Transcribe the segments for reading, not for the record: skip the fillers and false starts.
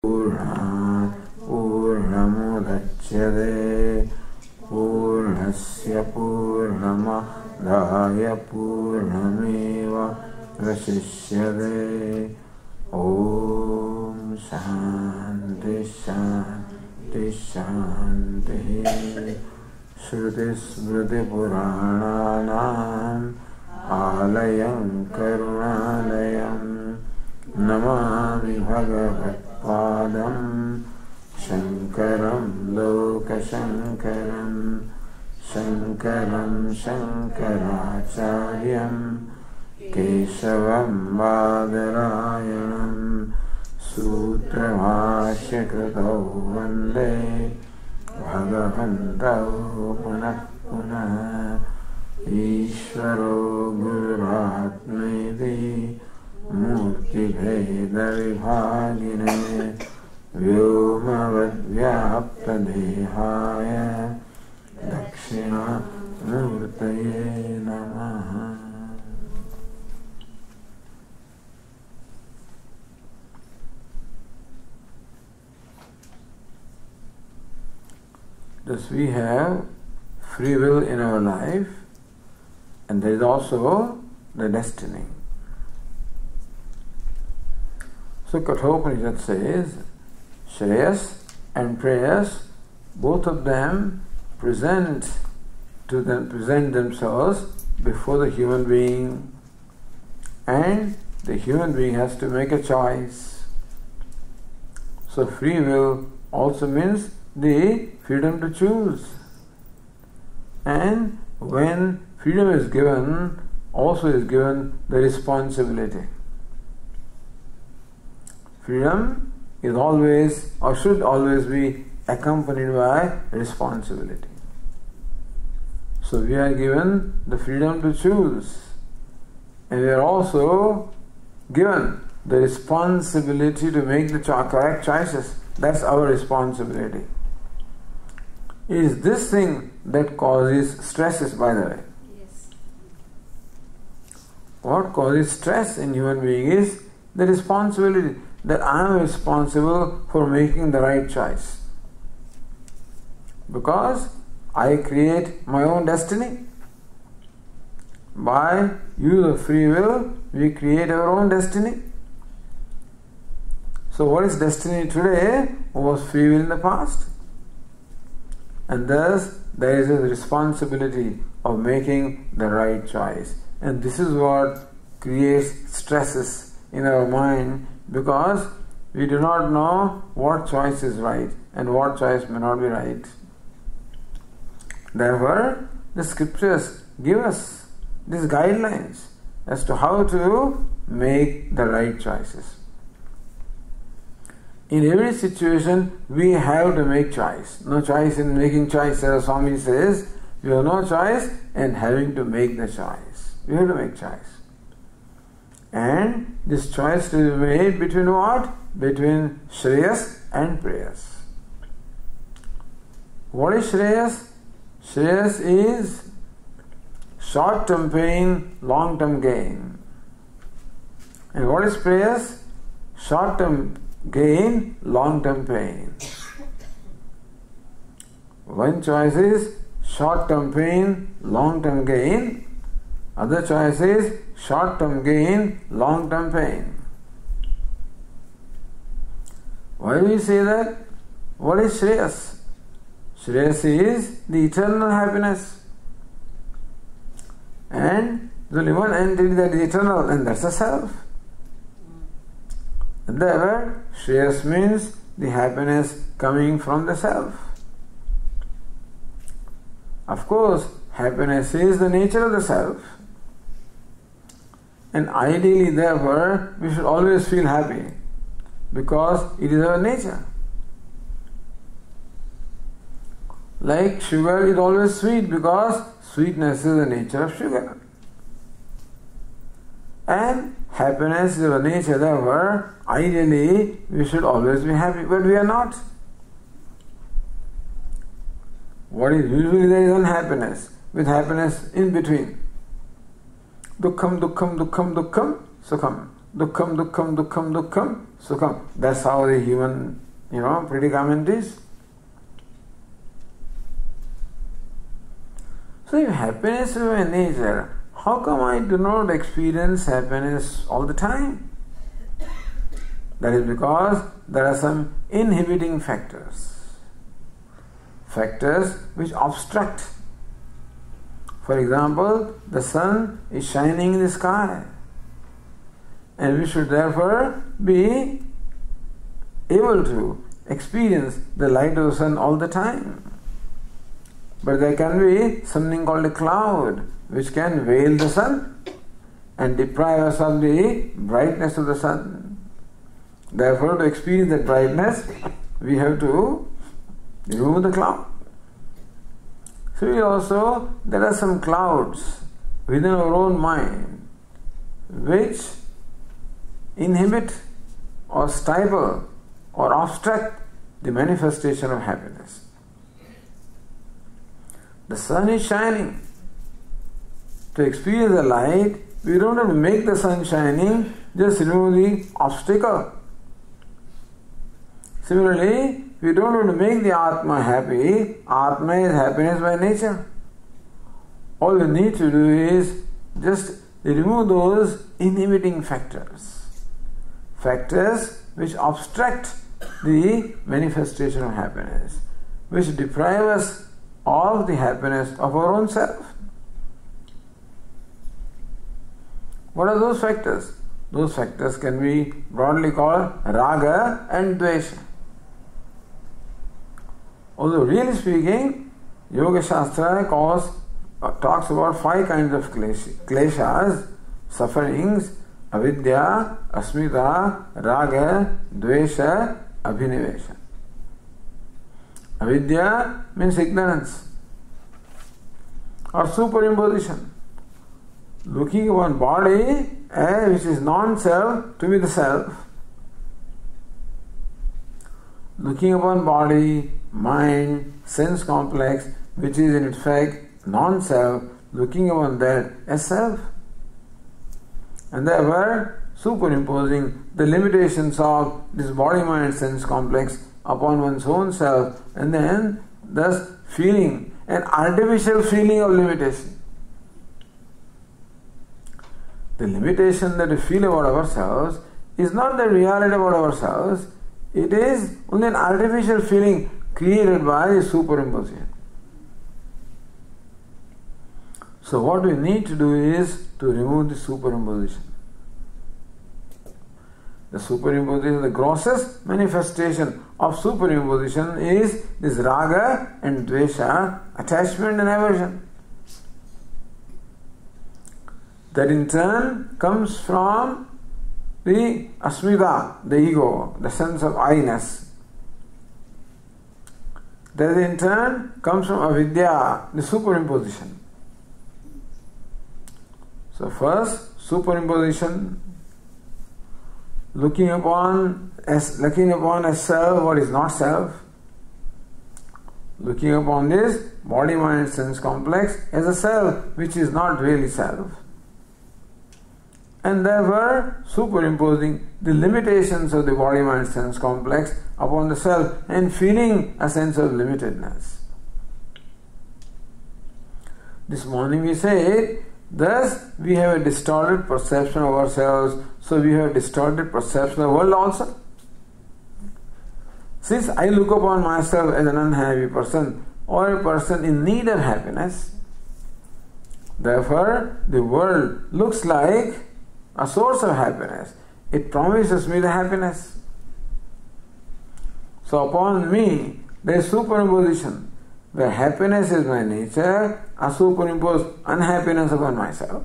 पूर्णात् पूर्णमुदच्यते पूर्णस्य पूर्णमादाय पूर्णमेवावशिष्यते। ॐ शान्ति शान्ति शान्तिः। श्रुतिस्मृतिपुराणानाम् आलयं करुणालयं नमामि भगवत्पादं शङ्करं लोकशङ्करं शङ्करं शङ्कराचार्यं केशवं बादरायणं सूत्रभाष्यकृतौ वन्दे भगवन्तौ पुनः पुनः। ईश्वरो गुरुरात्मेति मूर्तिभेदविभागिने व्योमवद्व्याप्तदेहाय दक्षिणामूर्तये नमः। Thus we have free will in our life, and there is also the destiny. So Kathopanishad says, Shreyas and Preyas, both of them present themselves before the human being, and the human being has to make a choice. So free will also means the freedom to choose. And when freedom is given, also is given the responsibility. Freedom is always or should always be accompanied by responsibility. So we are given the freedom to choose, and we are also given the responsibility to make the correct choices. That's our responsibility. It is this thing that causes stresses, by the way. Yes. What causes stress in human being is the responsibility, that I am responsible for making the right choice. Because I create my own destiny. By use of free will, we create our own destiny. So what is destiny today was free will in the past. And thus there is a responsibility of making the right choice. And this is what creates stresses in our mind, because we do not know what choice is right and what choice may not be right. Therefore, the scriptures give us these guidelines as to how to make the right choices. In every situation, we have to make choice. No choice in making choice. As Swami says, we have no choice in having to make the choice. We have to make choice. And this choice to be made between what? Between Shreyas and Preyas. What is Shreyas? Shreyas is short-term pain, long-term gain. And what is Preyas? Short-term gain, long-term pain. One choice is short-term pain, long-term gain. Other choice is short-term gain, long-term pain. Why do we say that? What is Shreyas? Shreyas is the eternal happiness. And there's only one entity that is eternal, and that's the self. And therefore, Shreyas means the happiness coming from the self. Of course, happiness is the nature of the self. And ideally, therefore, we should always feel happy, because it is our nature. Like sugar is always sweet, because sweetness is the nature of sugar. And happiness is our nature, therefore, ideally, we should always be happy, but we are not. What is usually there is unhappiness, with happiness in between. Dukkham, dukkham, dukkham, dukkham, sukham. Dukkham, dukkham, dukkham, dukkham, sukham. That's how the human, predicament is. So if happiness is my nature, how come I do not experience happiness all the time? That is because there are some inhibiting factors. Factors which obstruct. For example, the sun is shining in the sky, and we should therefore be able to experience the light of the sun all the time. But there can be something called a cloud which can veil the sun and deprive us of the brightness of the sun. Therefore, to experience that brightness, we have to remove the cloud. So there are some clouds within our own mind which inhibit or stifle or obstruct the manifestation of happiness. The sun is shining. To experience the light, we don't have to make the sun shining, just remove the obstacle. Similarly, we don't want to make the Atma happy. Atma is happiness by nature. All we need to do is just remove those inhibiting factors. Factors which obstruct the manifestation of happiness, which deprive us of the happiness of our own self. What are those factors? Those factors can be broadly called raga and dvesha. Although really speaking, Yoga Shastra talks about 5 kinds of kleshas, sufferings: avidya, asmita, raga, dvesha, abhinivesha. Avidya means ignorance or superimposition. Looking upon body which is non-self to be the self. Looking upon body, mind, sense complex, which is in fact non-self, looking upon that as self. And therefore superimposing the limitations of this body, mind, sense complex upon one's own self, and then thus feeling an artificial feeling of limitation. The limitation that we feel about ourselves is not the reality about ourselves, it is only an artificial feeling created by superimposition. So what we need to do is to remove the superimposition. The superimposition, the grossest manifestation of superimposition is this raga and dvesha, attachment and aversion. That in turn comes from the asmita, the ego, the sense of I-ness. That in turn comes from avidya, the superimposition. So first, superimposition, looking upon as self what is not self, looking upon this body, mind, sense complex as a self which is not really self, and therefore superimposing the limitations of the body, mind, sense complex upon the self and feeling a sense of limitedness. This morning we said, thus we have a distorted perception of ourselves, so we have a distorted perception of the world also. Since I look upon myself as an unhappy person or a person in need of happiness, therefore the world looks like a source of happiness. It promises me the happiness. So upon me there is superimposition. Where happiness is my nature, I superimpose unhappiness upon myself.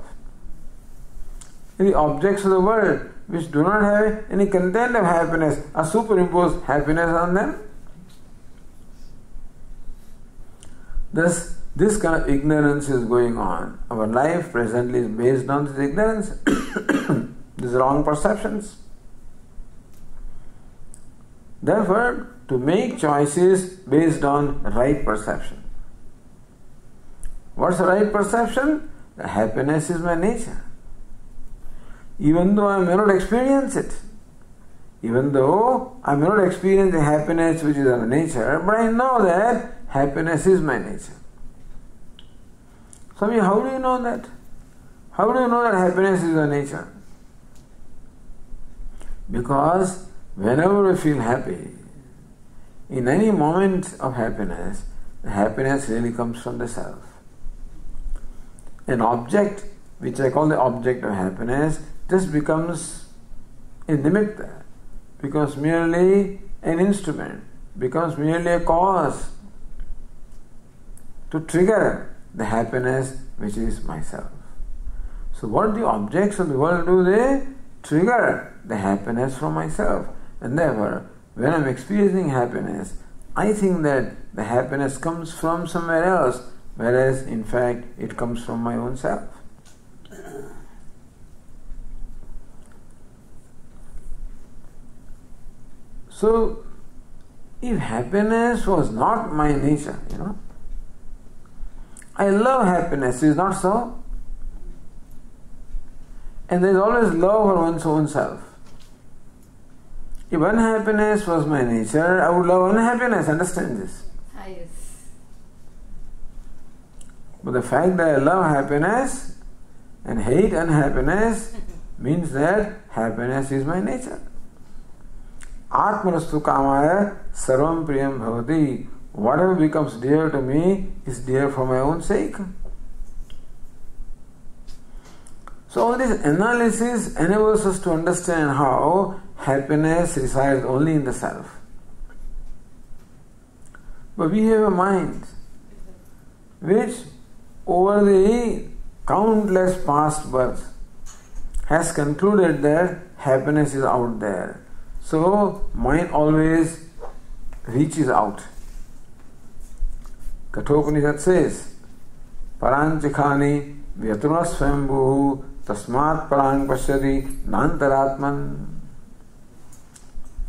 The objects of the world which do not have any content of happiness, I superimpose happiness on them. Thus, this kind of ignorance is going on. Our life presently is based on this ignorance, these wrong perceptions. Therefore, to make choices based on right perception. What's the right perception? The happiness is my nature. even though I may not experience it. Even though I may not experience the happiness which is of nature, but I know that happiness is my nature. Swami, how do you know that? How do you know that happiness is your nature? Because whenever we feel happy, in any moment of happiness, the happiness really comes from the self. An object, which I call the object of happiness, just becomes a nimitta, becomes merely an instrument, becomes merely a cause to trigger the happiness which is myself. So what the objects of the world do? They trigger the happiness from myself. And therefore, when I'm experiencing happiness, I think that the happiness comes from somewhere else, whereas in fact it comes from my own self. So, if happiness was not my nature, I love happiness, is not so? And there is always love for one's own self. If unhappiness was my nature, I would love unhappiness, understand this? Yes. But the fact that I love happiness and hate unhappiness means that happiness is my nature. Atmanastu kamaya sarvam priyam bhavati. Whatever becomes dear to me is dear for my own sake. So all this analysis enables us to understand how happiness resides only in the self. But we have a mind which over the countless past births has concluded that happiness is out there. So mind always reaches out. Kathopanishad says, Paranchikhani vyatuna swambhu tasmat parang pashyati nantaratman.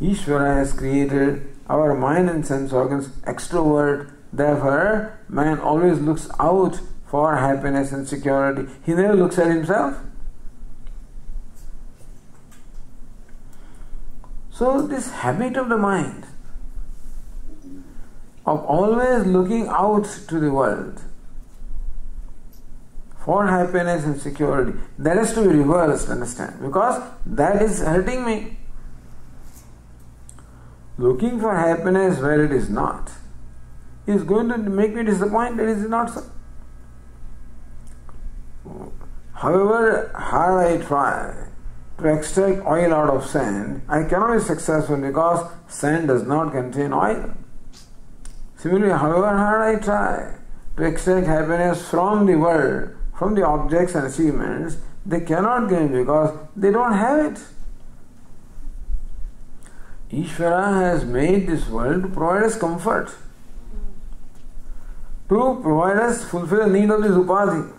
Ishvara has created our mind and sense organs extrovert. Therefore, man always looks out for happiness and security. He never looks at himself. So this habit of the mind of always looking out to the world for happiness and security, that has to be reversed, understand? Because that is hurting me. Looking for happiness where it is not is going to make me disappointed, is it not so? However hard I try to extract oil out of sand, I cannot be successful because sand does not contain oil. Similarly, however hard I try to extract happiness from the world, from the objects and achievements, they cannot gain because they don't have it. Ishvara has made this world to provide us comfort, to provide us, fulfill the need of this upadhi.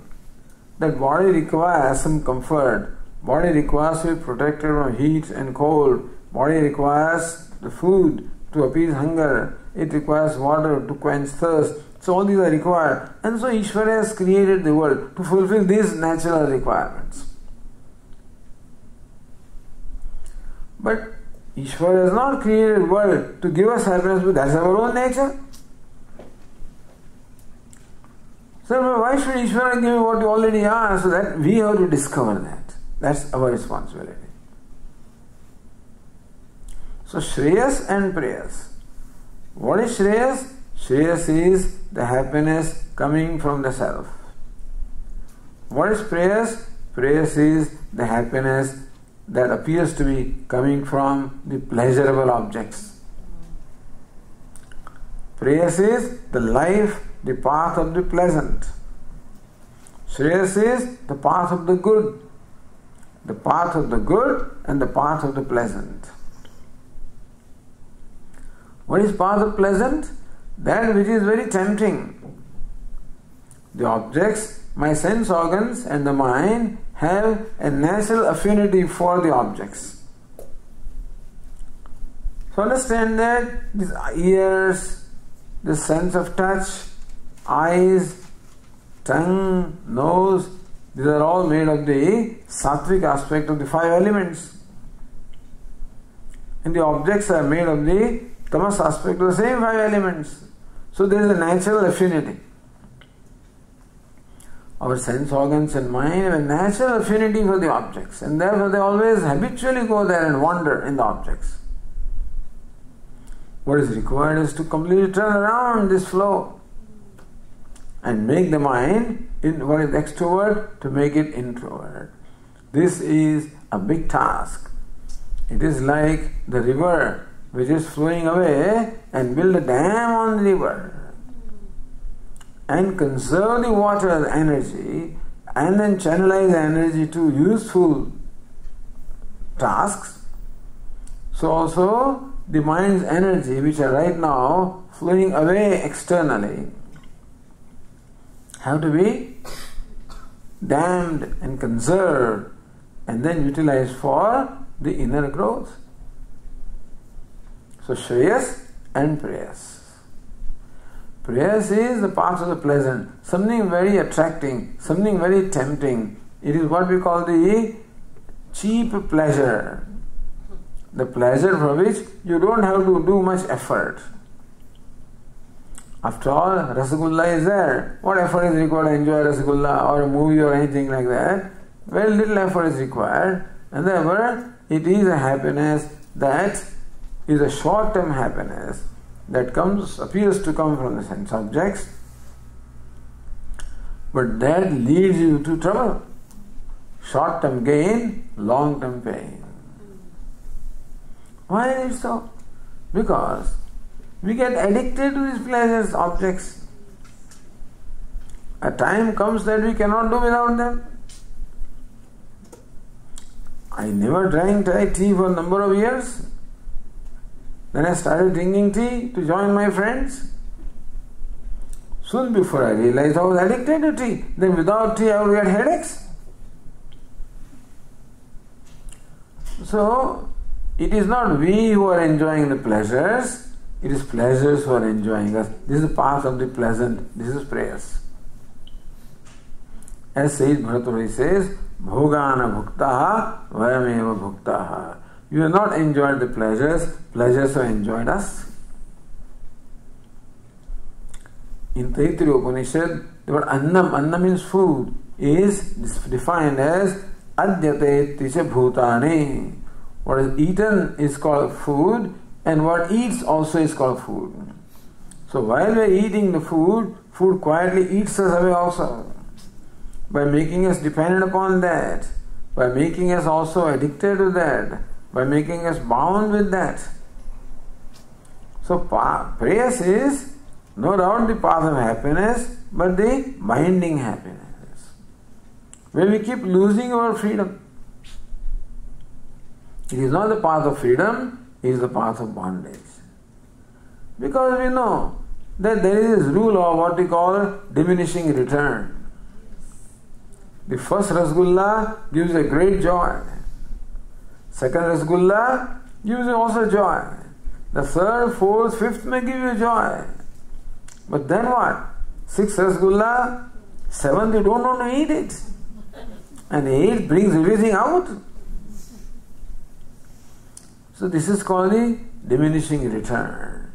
That body requires some comfort, body requires to be protected from heat and cold, body requires the food to appease hunger, it requires water to quench thirst. So all these are required. And so Ishvara has created the world to fulfill these natural requirements. But Ishvara has not created the world to give us happiness, but that's our own nature. So why should Ishvara give what you already are? So that we have to discover that. That's our responsibility. So Shreyas and Preyas. What is Shreyas? Shreyas is the happiness coming from the self. What is Preyas? Preyas is the happiness that appears to be coming from the pleasurable objects. Preyas is the life, the path of the pleasant. Shreyas is the path of the good. The path of the good and the path of the pleasant. What is path of pleasant? That which is very tempting. The objects, my sense organs and the mind have a natural affinity for the objects. So understand that these ears, the sense of touch, eyes, tongue, nose, These are all made of the sattvic aspect of the 5 elements. And the objects are made of the tamas aspect of the same 5 elements. So there is a natural affinity. Our sense organs and mind have a natural affinity for the objects, and therefore they always habitually go there and wander in the objects. What is required is to completely turn around this flow and make the mind, what is extrovert, to make it introvert. This is a big task. It is like the river which is flowing away, and build a dam on the river and conserve the water energy and then channelize the energy to useful tasks. So also the mind's energy, which are right now flowing away externally, have to be dammed and conserved and then utilized for the inner growth. So Shreyas and Preyas. Preyas is the path of the pleasant, something very attracting, something very tempting. It is what we call the cheap pleasure. The pleasure for which you don't have to do much effort. After all, Rasagulla is there. What effort is required to enjoy Rasagulla or a movie or anything like that? Very little effort is required, and therefore it is a happiness that is a short-term happiness that appears to come from the sense objects, but that leads you to trouble. Short-term gain, long-term pain. Why is it so? Because we get addicted to these pleasures, objects. A time comes that we cannot do without them. I never drank tea for a number of years. Then I started drinking tea to join my friends. Soon before I realized I was addicted to tea. Then without tea I would get headaches. So, it is not we who are enjoying the pleasures, it is pleasures who are enjoying us. This is the path of the pleasant. This is Preyas. As Sayyid Bharatwari says, Bhogana bhuktaha vayameva bhuktaha. You have not enjoyed the pleasures, pleasures have enjoyed us. In Taittiriya Upanishad, the word annam means food, is defined as adyate tisha bhutani. What is eaten is called food, and what eats also is called food. So while we are eating the food, food quietly eats us away also. By making us dependent upon that, by making us also addicted to that, by making us bound with that. So Preyas is no doubt the path of happiness, but the binding happiness, where we keep losing our freedom. It is not the path of freedom, it is the path of bondage. Because we know that there is this rule of what we call diminishing return. The first Rasgulla gives a great joy. Second Rasgulla gives you also joy. The third, fourth, fifth may give you joy. But then what? Sixth Rasgulla, seventh you don't want to eat it. And eighth brings everything out. So this is called the diminishing return.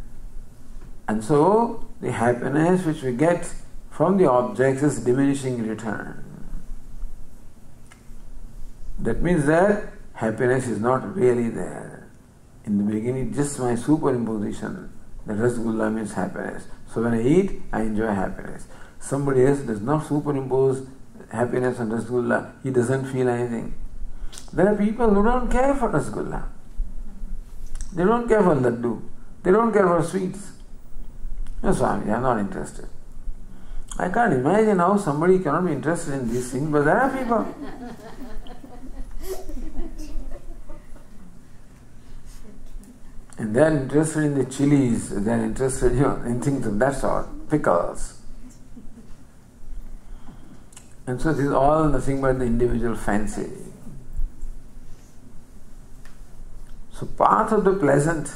And so the happiness which we get from the objects is diminishing return. That means that happiness is not really there. In the beginning, just my superimposition. The Rasgulla means happiness. So when I eat, I enjoy happiness. Somebody else does not superimpose happiness on Rasgulla. He doesn't feel anything. There are people who don't care for Rasgulla. They don't care for laddu. They don't care for sweets. No, Swami, they are not interested. I can't imagine how somebody cannot be interested in these things, but there are people. And they are interested in the chilies, they are interested in things of that sort, pickles. And so this is all nothing but the individual fancy. So path of the pleasant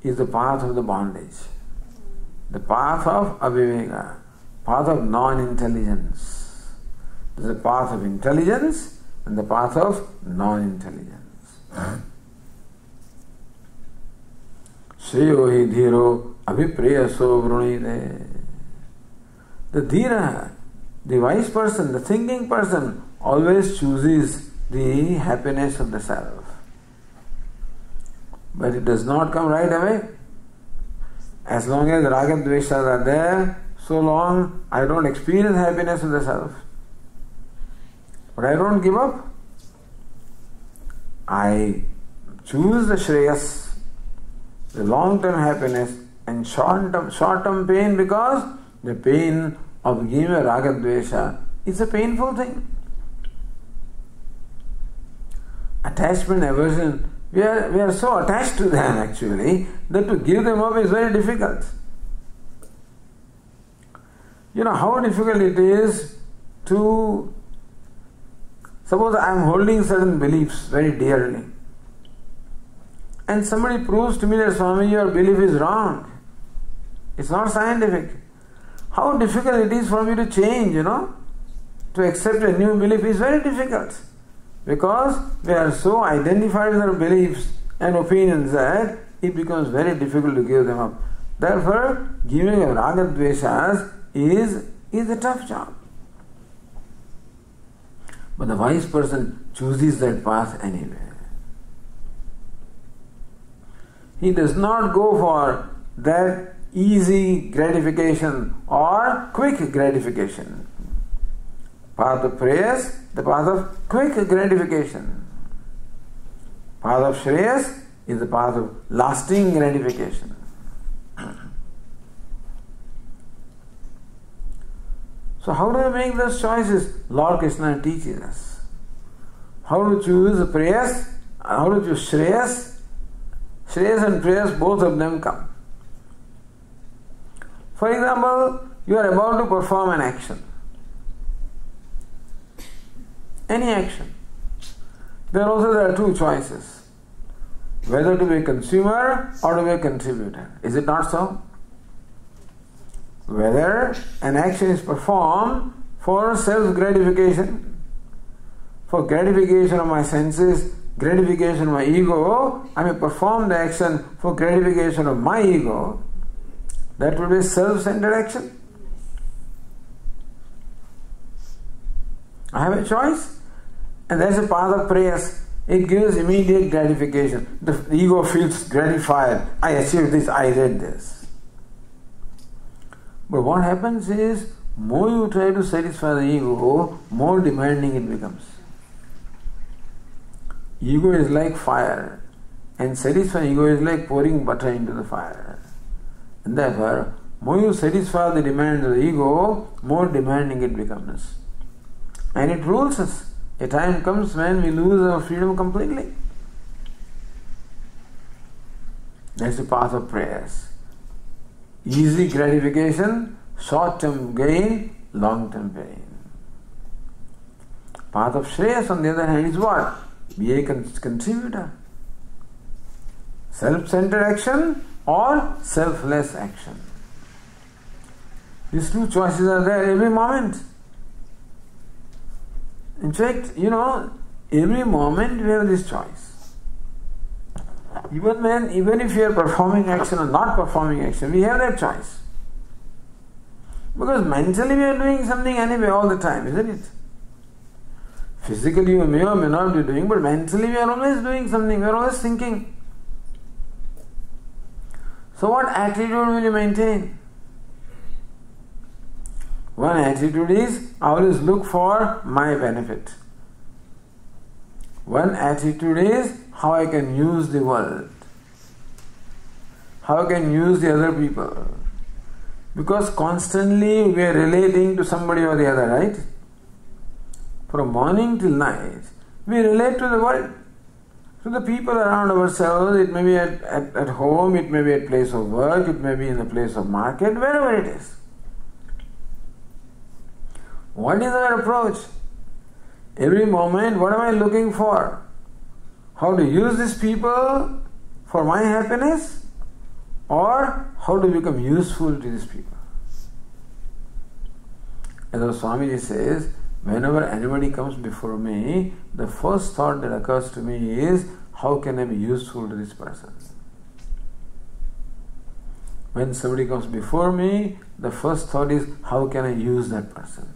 is the path of the bondage. The path of aviveka, path of non-intelligence. There's a path of intelligence and the path of non-intelligence. Shreyo hi dhiro abhipreyaso vrunide. The dhira, the wise person, the thinking person, always chooses the happiness of the self. But it does not come right away. As long as raga dveshas are there, so long I don't experience happiness of the self. But I don't give up. I choose the shreyas, the long-term happiness, and short-term pain, because the pain of giving a raga dvesha is a painful thing. Attachment, aversion, we are so attached to them actually that to give them up is very difficult. You know how difficult it is to, suppose I am holding certain beliefs very dearly, and somebody proves to me that Swami, your belief is wrong. It's not scientific. How difficult it is for me to change, to accept a new belief is very difficult. Because we are so identified with our beliefs and opinions that it becomes very difficult to give them up. Therefore, giving up raga dveshas is a tough job. But the wise person chooses that path anyway. He does not go for that easy gratification or quick gratification. Path of prayers, the path of quick gratification. Path of shreyas is the path of lasting gratification. So how do we make those choices? Lord Krishna teaches us. How to choose the prayers, how to choose shreyas. Shreyas and prayers, both of them come. For example, you are about to perform an action. Any action. There are two choices. Whether to be a consumer or to be a contributor. Is it not so? Whether an action is performed for self-gratification, for gratification of my senses, gratification of my ego, I may perform the action for gratification of my ego. That would be a self-centered action. I have a choice, and that's a path of prayers. It gives immediate gratification. The ego feels gratified. I achieved this, I did this. But what happens is, more you try to satisfy the ego, more demanding it becomes. Ego is like fire, and satisfying ego is like pouring butter into the fire. And therefore, more you satisfy the demands of the ego, more demanding it becomes. And it rules us. A time comes when we lose our freedom completely. That's the path of prayers. Easy gratification, short-term gain, long-term pain. Path of shreyas, on the other hand, is what? Be a contributor. Self-centered action or selfless action. These two choices are there every moment. In fact, every moment we have this choice. Even if we are performing action or not performing action, we have that choice. Because mentally we are doing something anyway all the time, isn't it? Physically we may or may not be doing, but mentally we are always doing something, we are always thinking. So what attitude will you maintain? One attitude is, I always look for my benefit. One attitude is, how I can use the world. How I can use the other people. Because constantly we are relating to somebody or the other, right? From morning till night, we relate to the world. To the people around ourselves. It may be at home, it may be at place of work, it may be in the place of market, wherever it is. What is our approach? Every moment, what am I looking for? How to use these people for my happiness, or how to become useful to these people? As our Swamiji says, Whenever anybody comes before me, the first thought that occurs to me is, how can I be useful to this person? When somebody comes before me, the first thought is, how can I use that person?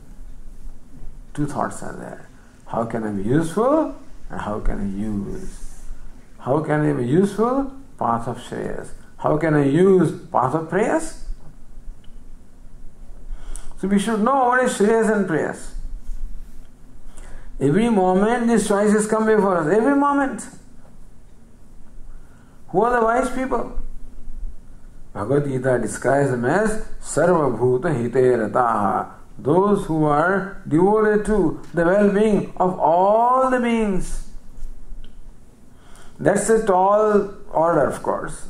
Two thoughts are there. How can I be useful and how can I use? How can I be useful? Path of Shreyas. How can I use? Path of Prayas. So we should know what is Shreyas and Prayas. Every moment these choices come before us. Every moment. Who are the wise people? Bhagavad Gita describes them as Sarva Bhuta Hite Rataha. Those who are devoted to the well-being of all the beings. That's a tall order, of course.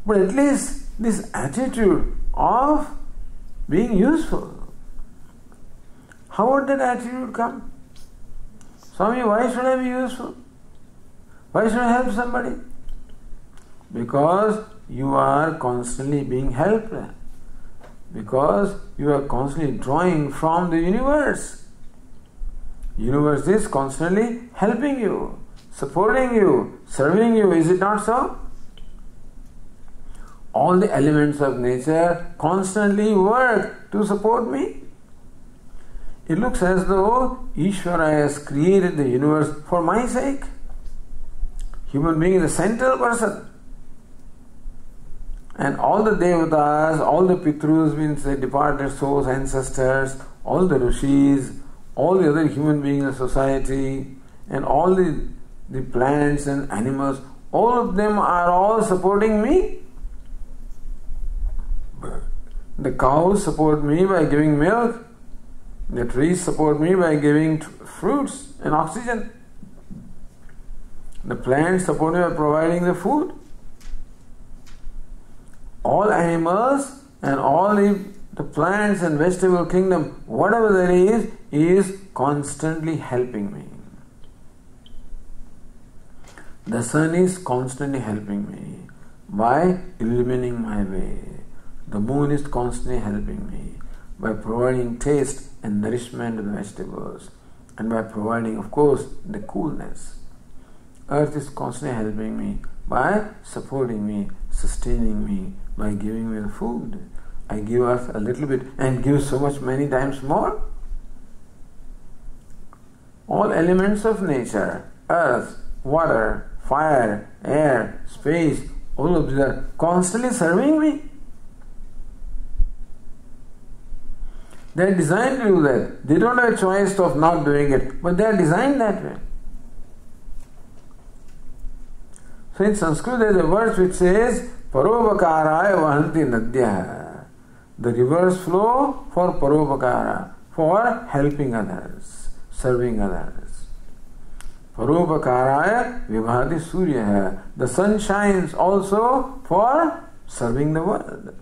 But at least this attitude of being useful. How would that attitude come? Swami, why should I be useful? Why should I help somebody? Because you are constantly being helped. Because you are constantly drawing from the universe. Universe is constantly helping you, supporting you, serving you. Is it not so? All the elements of nature constantly work to support me. It looks as though Ishvara has created the universe for my sake. Human being is the central person. And all the devatas, all the pitrus, means the departed souls, ancestors, all the rishis, all the other human beings in society, and all the plants and animals, all of them are all supporting me. The cows support me by giving milk. The trees support me by giving fruits and oxygen. The plants support me by providing the food. All animals and all the plants and vegetable kingdom, whatever there is constantly helping me. The sun is constantly helping me by illuminating my way. The moon is constantly helping me by providing taste and nourishment to the vegetables and by providing, of course, the coolness. Earth is constantly helping me by supporting me, sustaining me, by giving me the food. I give earth a little bit and give so much many times more. All elements of nature, earth, water, fire, air, space, all of these are constantly serving me. They are designed to do that. They don't have a choice of not doing it, but they are designed that way. So in Sanskrit there is a verse which says, Paropakaraaya vahanti nadya. The rivers flow for paropakara, for helping others, serving others. Paropakaraaya vibhati surya. The sun shines also for serving the world.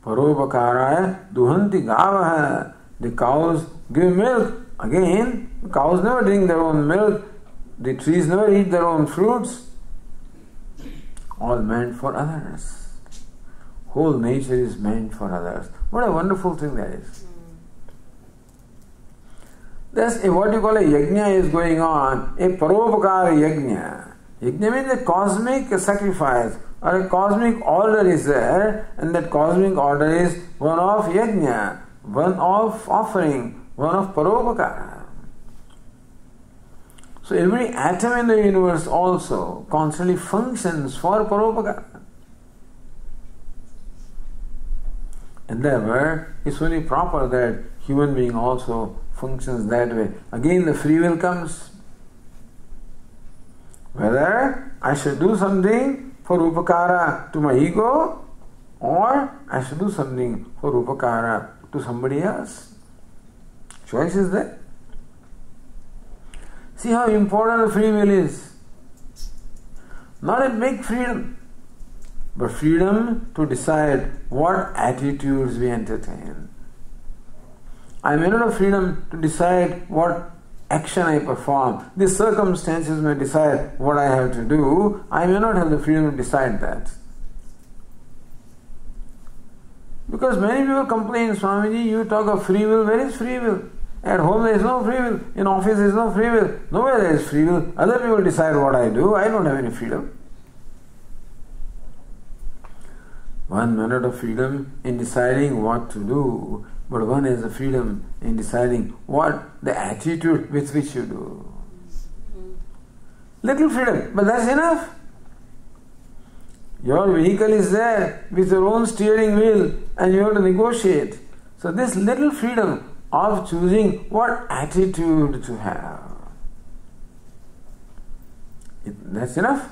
Paropakaraaya duhanti gavaha. The cows give milk. Again, the cows never drink their own milk. The trees never eat their own fruits. All meant for others. Whole nature is meant for others. What a wonderful thing that is. There's what you call a yajna is going on, a paropakara yajna. Yajna means a cosmic sacrifice or a cosmic order is there, and that cosmic order is one of yajna, one of offering, one of paropakara. So every atom in the universe also constantly functions for paropakara. And therefore, it's only proper that human being also functions that way. Again, the free will comes. Whether I should do something for upakara to my ego, or I should do something for upakara to somebody else. Choice is there. See how important the free will is. Not a big freedom, but freedom to decide what attitudes we entertain. I may not have freedom to decide what action I perform. The circumstances may decide what I have to do. I may not have the freedom to decide that. Because many people complain, Swamiji, you talk of free will. Where is free will? At home there is no free will. In office there is no free will. Nowhere there is free will. Other people decide what I do. I don't have any freedom. 1 minute of freedom in deciding what to do, but one has the freedom in deciding what the attitude with which you do. Little freedom, but that's enough. Your vehicle is there with your own steering wheel and you have to negotiate. So this little freedom of choosing what attitude to have, that's enough.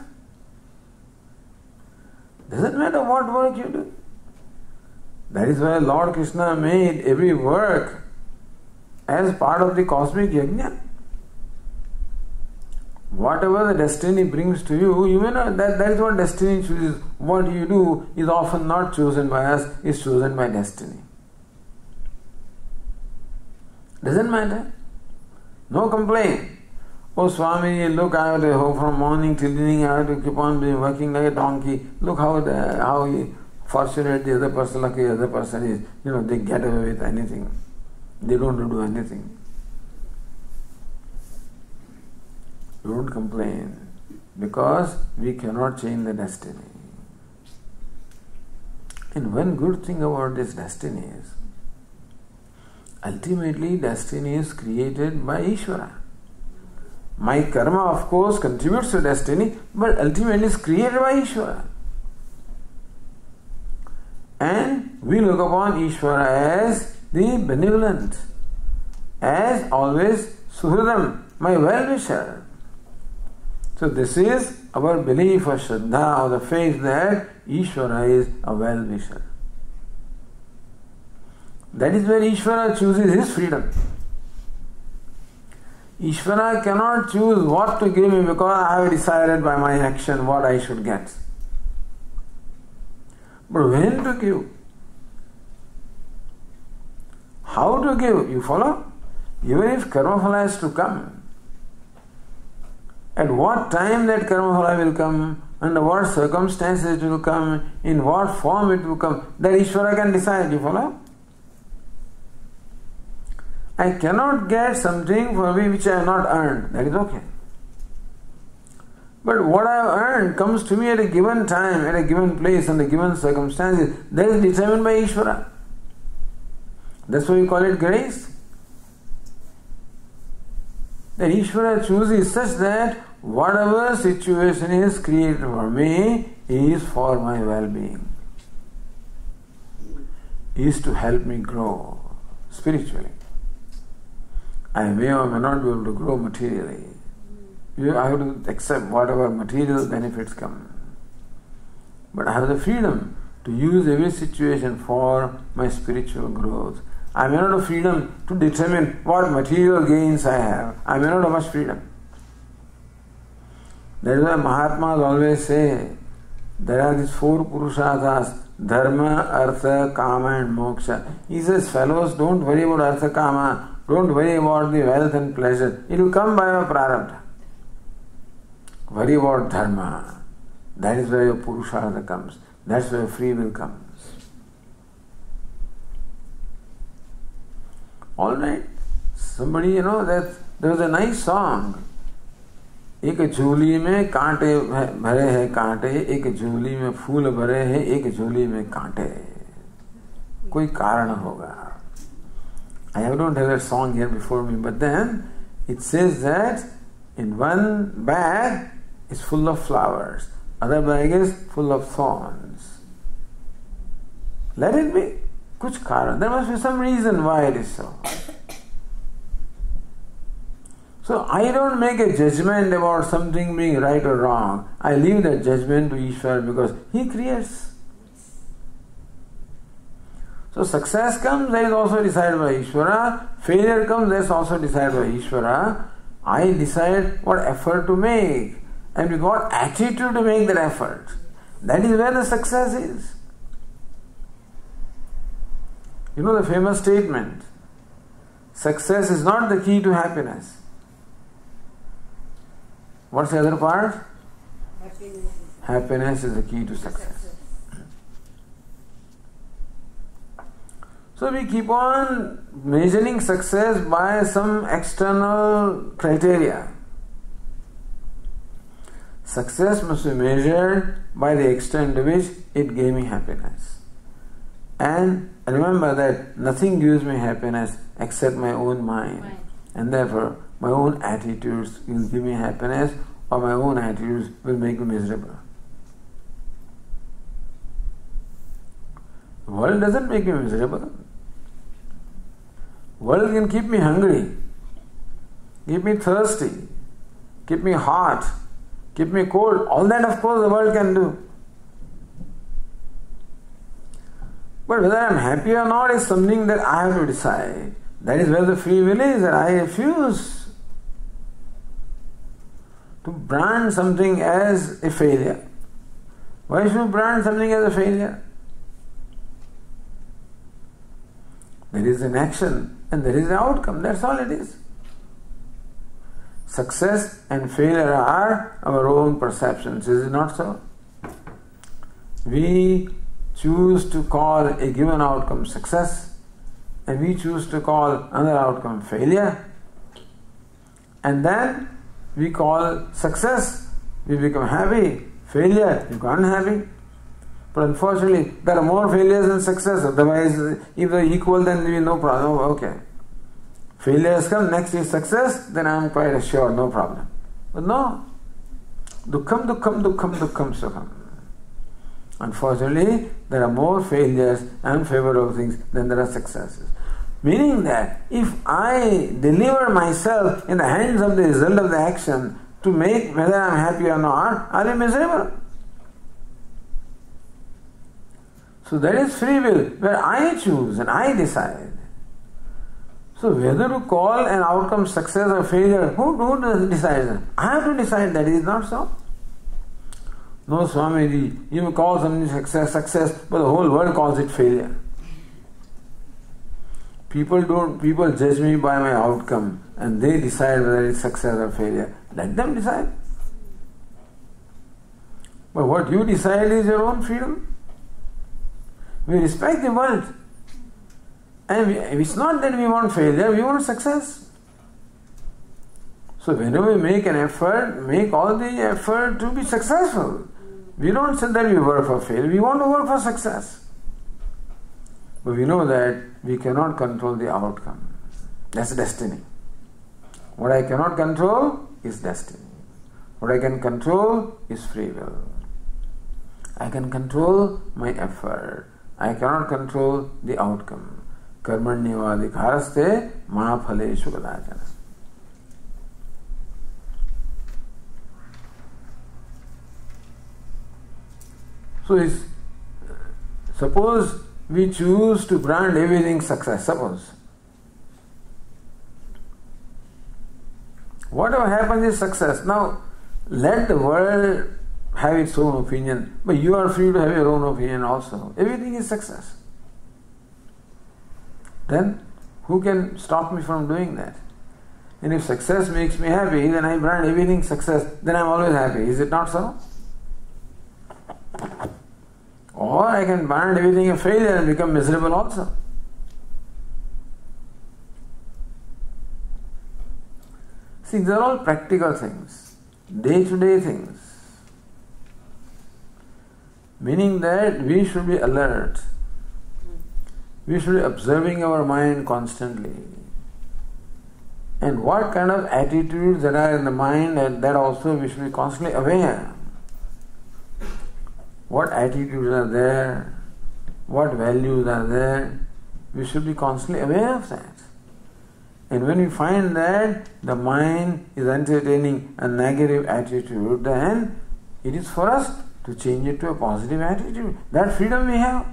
Doesn't matter what work you do. That is why Lord Krishna made every work as part of the cosmic yajna. Whatever the destiny brings to you, you may not, that is what destiny chooses. What you do is often not chosen by us, is chosen by destiny. Doesn't matter. No complaint. Oh Swami, look, I have to go from morning till evening, I have to keep on working like a donkey. Look how fortunate the other person, lucky the other person is. They get away with anything. They don't do anything. Don't complain, because we cannot change the destiny. And one good thing about this destiny is, ultimately destiny is created by Ishvara. My karma, of course, contributes to destiny, but ultimately is created by Ishvara. And we look upon Ishvara as the benevolent, as always Suhridam, my well-wisher. So this is our belief or Shraddha or the faith that Ishvara is a well-wisher. That is where Ishvara chooses his freedom. Ishvara cannot choose what to give me because I have decided by my action what I should get. But when to give? How to give? You follow? Even if karma phala is to come, at what time that karma phala will come, under what circumstances it will come, in what form it will come, that Ishvara can decide. You follow? I cannot get something for me which I have not earned. That is okay. But what I have earned comes to me at a given time, at a given place, under given circumstances. That is determined by Ishvara. That's why we call it grace. That Ishvara chooses such that whatever situation is created for me is for my well-being, is to help me grow spiritually. I may or may not be able to grow materially. I have to accept whatever material benefits come. But I have the freedom to use every situation for my spiritual growth. I may not have freedom to determine what material gains I have. I may not have much freedom. That is why Mahatmas always say, there are these 4 Purusharthas, Dharma, Artha, Kama and Moksha. He says, fellows, don't worry about Artha, Kama. Don't worry about the wealth and pleasure. It will come by your prarabdha. Worry about Dharma. That is where your Purushartha comes. That's where free will comes. Alright. Somebody, that there was a nice song. एक झोली में कांटे भरे हैं कांटे, एक झोली में फूल भरे हैं, एक झोली में कांटे. कोई कारण होगा. I don't have that song here before me, but then it says that in one bag is full of flowers, other bag is full of thorns. Let it be. Kuch karan. There must be some reason why it is so. So I don't make a judgment about something being right or wrong. I leave that judgment to Ishvara because he creates. So success comes, that is also decided by Ishvara. Failure comes, that is also decided by Ishvara. I decide what effort to make and with what attitude to make that effort. That is where the success is. You know the famous statement, success is not the key to happiness. What's the other part? Happiness is the key to success. So we keep on measuring success by some external criteria. Success must be measured by the extent to which it gave me happiness. And remember that nothing gives me happiness except my own mind. And therefore, my own attitudes will give me happiness, or my own attitudes will make me miserable. The world doesn't make me miserable. The world can keep me hungry, keep me thirsty, keep me hot, keep me cold. All that, of course, the world can do. But whether I am happy or not is something that I have to decide. That is where the free will is, that I refuse to brand something as a failure. Why should you brand something as a failure? There is an action and there is an outcome. That's all it is. Success and failure are our own perceptions. Is it not so? We choose to call a given outcome success, and we choose to call another outcome failure, and then we call success, we become happy, failure, we become unhappy. But unfortunately, there are more failures than success. Otherwise, if they are equal, then there will be no problem. Okay. Failures come, next is success, then I am quite assured, no problem. But no. Dukkham, dukkham, dukkham, dukkham, sukham. Unfortunately, there are more failures and favorable things than there are successes. Meaning that if I deliver myself in the hands of the result of the action to make whether I am happy or not, I am miserable. So that is free will, where I choose and I decide. So whether to call an outcome success or failure, who decides that? I have to decide that, is it not so? No, Swamiji, you may call something success, but the whole world calls it failure. People judge me by my outcome and they decide whether it's success or failure. Let them decide. But what you decide is your own freedom. We respect the world. And it's not that we want failure, we want success. So whenever we make an effort, make all the effort to be successful. We don't say that we work for failure, we want to work for success. But we know that we cannot control the outcome. That's destiny. What I cannot control is destiny. What I can control is free will. I can control my effort. I cannot control the outcome. Karmanyavadhikaraste ma phaleshu kadachana. So suppose we choose to brand everything success. Suppose. Whatever happens is success. Now, let the world have its own opinion, but you are free to have your own opinion also. Everything is success. Then, who can stop me from doing that? And if success makes me happy, then I brand everything success, then I am always happy. Is it not so? Or I can brand everything a failure and become miserable also. See, these are all practical things, day-to-day things. Meaning that we should be alert. We should be observing our mind constantly. And what kind of attitudes that are in the mind, that also we should be constantly aware. What attitudes are there? What values are there? We should be constantly aware of that. And when we find that the mind is entertaining a negative attitude, then it is for us to change it to a positive attitude. That freedom we have.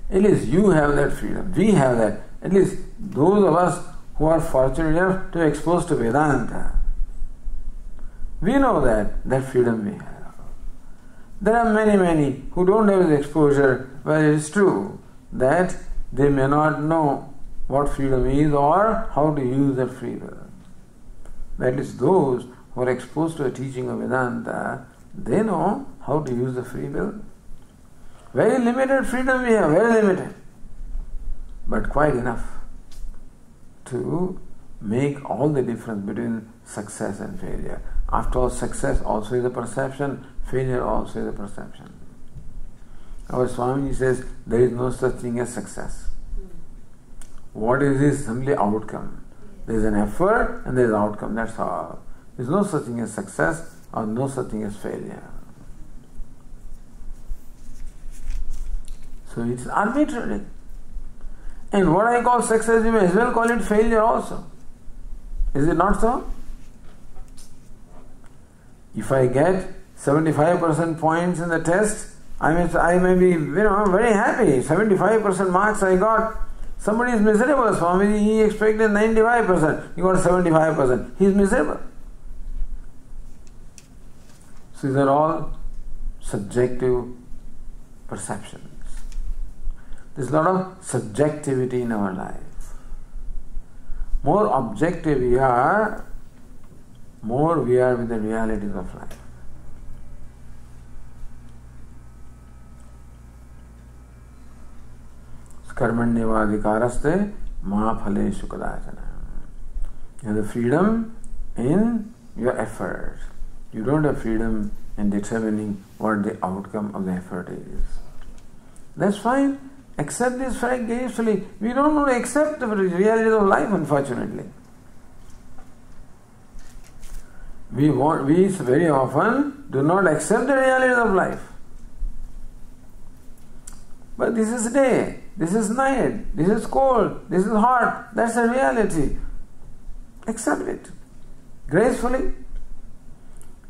At least you have that freedom. We have that. At least those of us who are fortunate enough to be exposed to Vedanta. We know that freedom we have. There are many who don't have this exposure, but it is true that they may not know what freedom is or how to use that freedom. That is, those who are exposed to the teaching of Vedanta, they know how to use the free will. Very limited freedom we have, very limited. But quite enough to make all the difference between success and failure. After all, success also is a perception, failure also is a perception. Our Swami says there is no such thing as success. What is simply outcome. There is an effort and there is outcome, that's all. There is no such thing as success or no such thing as failure. So it is arbitrary. And what I call success, you may as well call it failure also. Is it not so? If I get 75% points in the test, I may be very happy. 75% marks I got. Somebody is miserable. Swami, he expected 95%. He got 75%. He is miserable. So these are all subjective perceptions. There's a lot of subjectivity in our life. More objective we are, more we are with the realities of life. Karmanyavadhikaraste ma phaleshu kadachana. You have the freedom in your effort. You don't have freedom in determining what the outcome of the effort is. That's fine. Accept this fact gracefully. We don't want to accept the reality of life, unfortunately. We very often do not accept the reality of life. But this is day, this is night, this is cold, this is hot. That's the reality. Accept it gracefully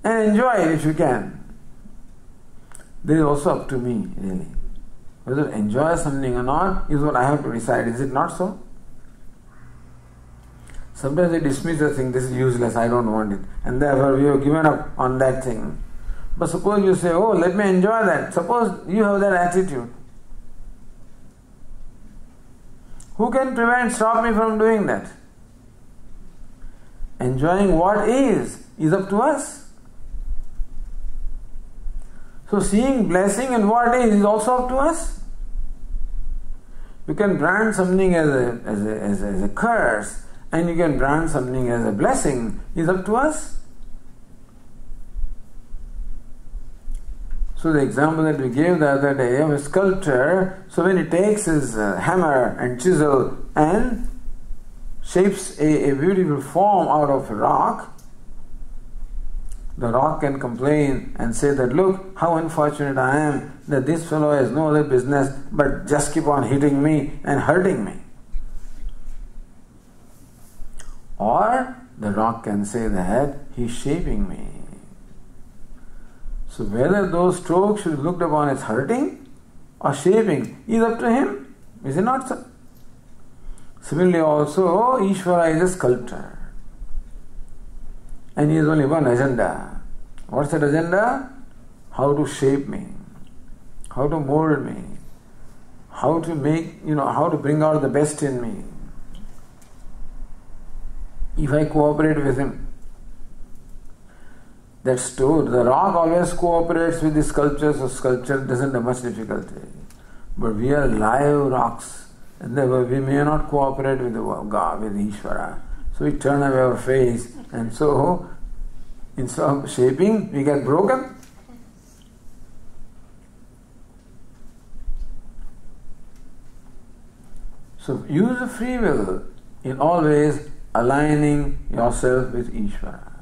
and enjoy it if you can. This is also up to me, really. Whether to enjoy something or not is what I have to decide. Is it not so? Sometimes I dismiss a thing, this is useless, I don't want it. And therefore we have given up on that thing. But suppose you say, oh, let me enjoy that. Suppose you have that attitude. Who can stop me from doing that? Enjoying what is up to us. So seeing blessing in what is also up to us. You can brand something as a curse, and you can brand something as a blessing. Is up to us. So the example that we gave the other day of a sculptor, so when he takes his hammer and chisel and shapes a beautiful form out of rock, the rock can complain and say that, look, how unfortunate I am that this fellow has no other business but just keep on hitting me and hurting me. Or the rock can say that he's shaping me. So whether those strokes should be looked upon as hurting or shaping is up to him. Is it not so? Similarly also, Ishvara is a sculptor. And he has only one agenda. What's that agenda? How to shape me, how to mold me, how to make, how to bring out the best in me. If I cooperate with him, that's true. The rock always cooperates with the sculpture, so sculpture doesn't have much difficulty. But we are live rocks, and therefore we may not cooperate with God, with Ishvara. So we turn away our face, and so instead of shaping, we get broken. So use the free will in always aligning yourself with Ishvara.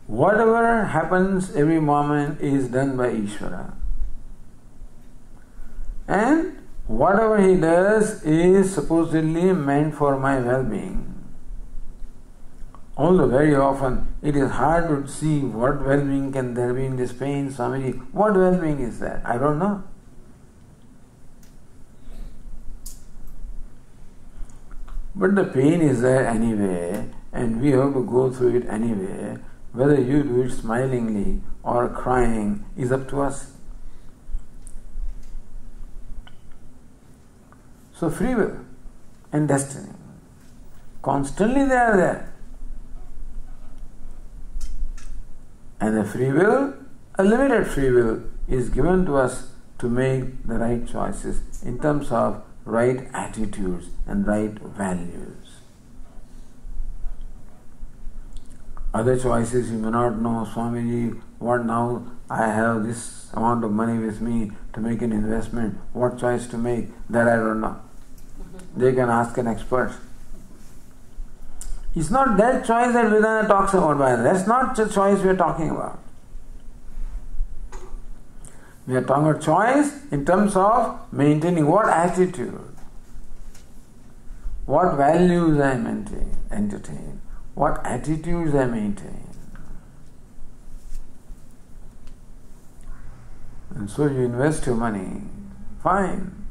Whatever happens every moment is done by Ishvara. And whatever he does is supposedly meant for my well-being. Although very often it is hard to see what well-being can there be in this pain, Swamiji. What well-being is that? I don't know. But the pain is there anyway, and we have to go through it anyway. Whether you do it smilingly or crying is up to us. So free will and destiny, constantly they are there. And the free will, a limited free will, is given to us to make the right choices in terms of right attitudes and right values. Other choices you may not know, Swamiji, what now? I have this amount of money with me to make an investment. What choice to make? That I don't know. They can ask an expert. It's not that choice that Vedanta talks about. That's not the choice we are talking about. We are talking about choice in terms of maintaining what attitude, what values I entertain, what attitudes I maintain. And so you invest your money, fine.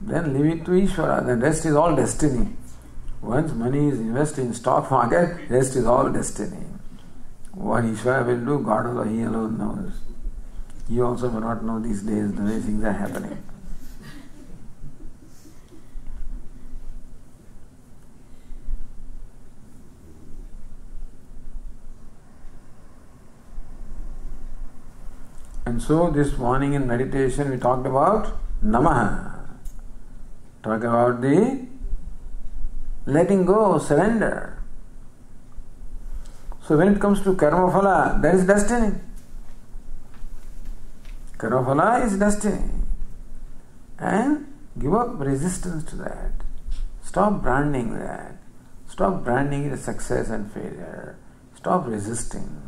Then leave it to Ishvara. The rest is all destiny. Once money is invested in stock market, rest is all destiny. What Ishvara will do, God alone, He alone knows. He also may not know these days the way things are happening. And so this morning in meditation we talked about Namaha. Talked about the letting go, surrender. So when it comes to karma phala, that is destiny. Karma phala is destiny. And give up resistance to that. Stop branding that. Stop branding it as success and failure. Stop resisting.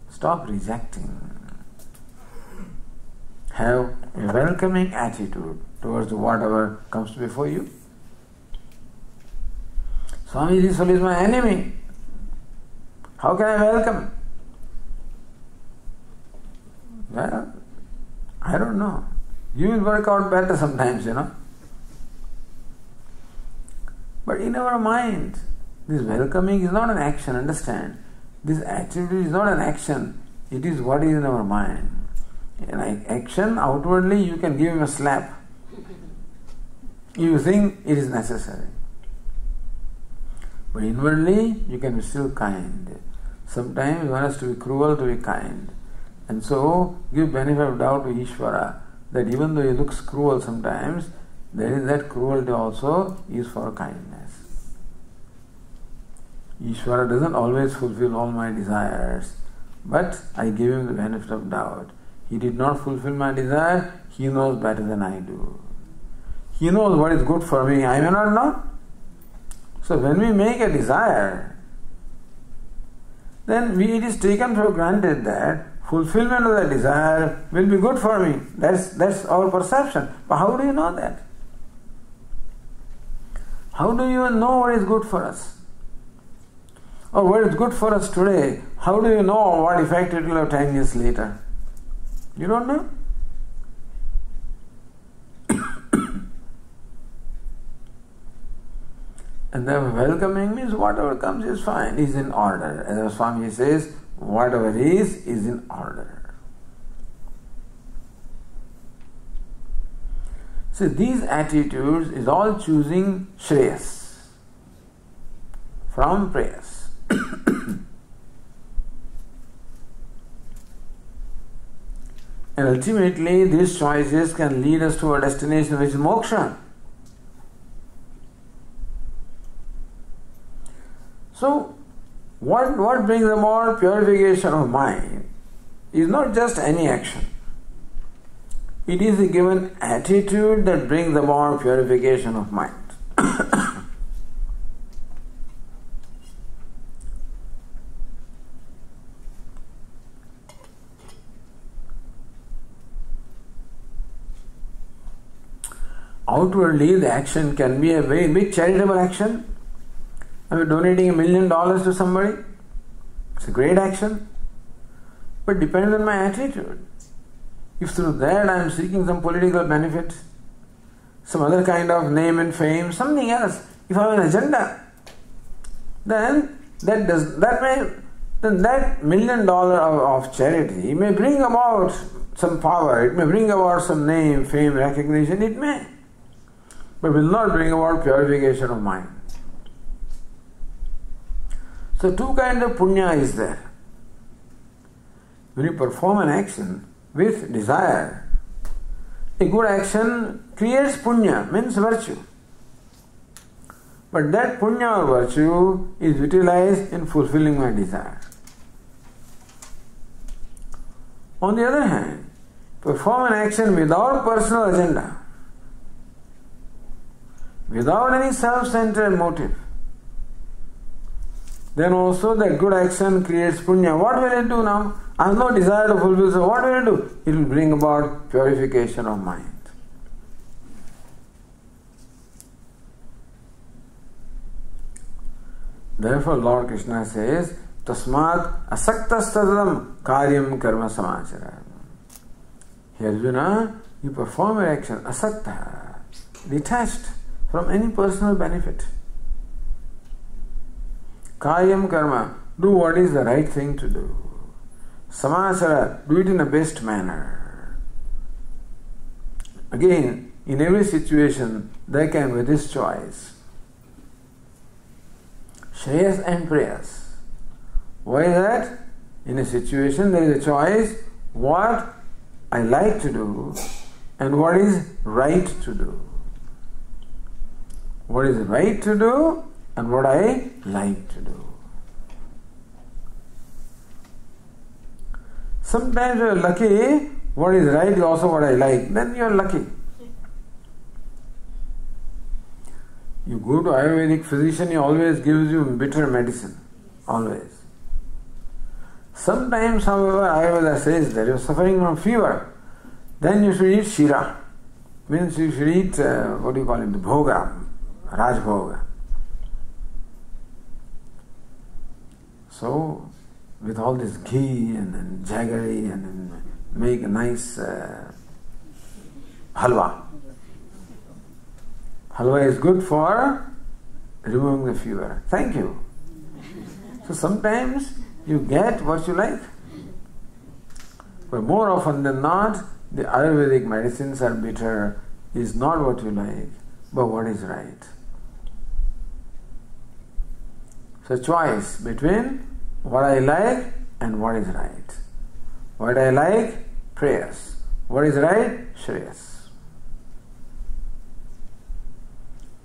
Stop rejecting. Have a welcoming attitude towards whatever comes before you. Swami, this fellow is my enemy. How can I welcome? Well, I don't know. You will work out better sometimes, But in our mind, this welcoming is not an action, understand? This attitude is not an action. It is what is in our mind. In action, outwardly, you can give him a slap. You think it is necessary. But inwardly, you can be still kind. Sometimes one has to be cruel to be kind. And so, give benefit of doubt to Ishvara, that even though he looks cruel sometimes, there is that cruelty also is for kindness. Ishvara doesn't always fulfill all my desires, but I give him the benefit of doubt. He did not fulfill my desire, he knows better than I do. He knows what is good for me, I may not know. So when we make a desire, then it is taken for granted that fulfillment of the desire will be good for me. That's our perception. But how do you know that? How do you know what is good for us? Or what is good for us today? How do you know what effect it will have 10 years later? You don't know? And then welcoming means whatever comes is fine, is in order. As our Swami says, whatever is in order. So these attitudes is all choosing Shreyas from Prayas. And ultimately these choices can lead us to a destination which is moksha. So, what brings about purification of mind is not just any action. It is a given attitude that brings about purification of mind. Outwardly, the action can be a very big charitable action. I mean, donating $1 million to somebody, it's a great action, but depends on my attitude. If through that I am seeking some political benefit, some other kind of name and fame, something else, if I have an agenda, then that $1 million of charity may bring about some power, it may bring about some name, fame, recognition, it may, but will not bring about purification of mind. So two kinds of punya is there. When you perform an action, with desire. A good action creates punya, means virtue. But that punya or virtue is utilized in fulfilling my desire. On the other hand, perform an action without personal agenda, without any self-centered motive, then also that good action creates punya. What will it do now? I have no desire to fulfill, so what will it do? It will bring about purification of mind. Therefore, Lord Krishna says, Tasmat asaktastatadam karyam karma samachara. Here, Arjuna, you perform an action, asakta, detached from any personal benefit. Karyam karma, do what is the right thing to do. Samachara, do it in the best manner. Again, in every situation, there can be this choice. Shreyas and prayas. Why is that? In a situation there is a choice what I like to do and what is right to do. What is right to do and what I like to do. Sometimes you are lucky, what is right is also what I like, then you are lucky. You go to Ayurvedic physician, he always gives you bitter medicine. Always. Sometimes, however, Ayurveda says that you are suffering from fever, then you should eat shira. Means you should eat, what do you call it, bhoga, rajbhoga. So, with all this ghee and jaggery and make a nice halwa. Halwa is good for removing the fever. Thank you. So sometimes you get what you like. But more often than not, the Ayurvedic medicines are bitter, is not what you like, but what is right. So choice between what I like and what is right. What I like, prayers. What is right, shreyas.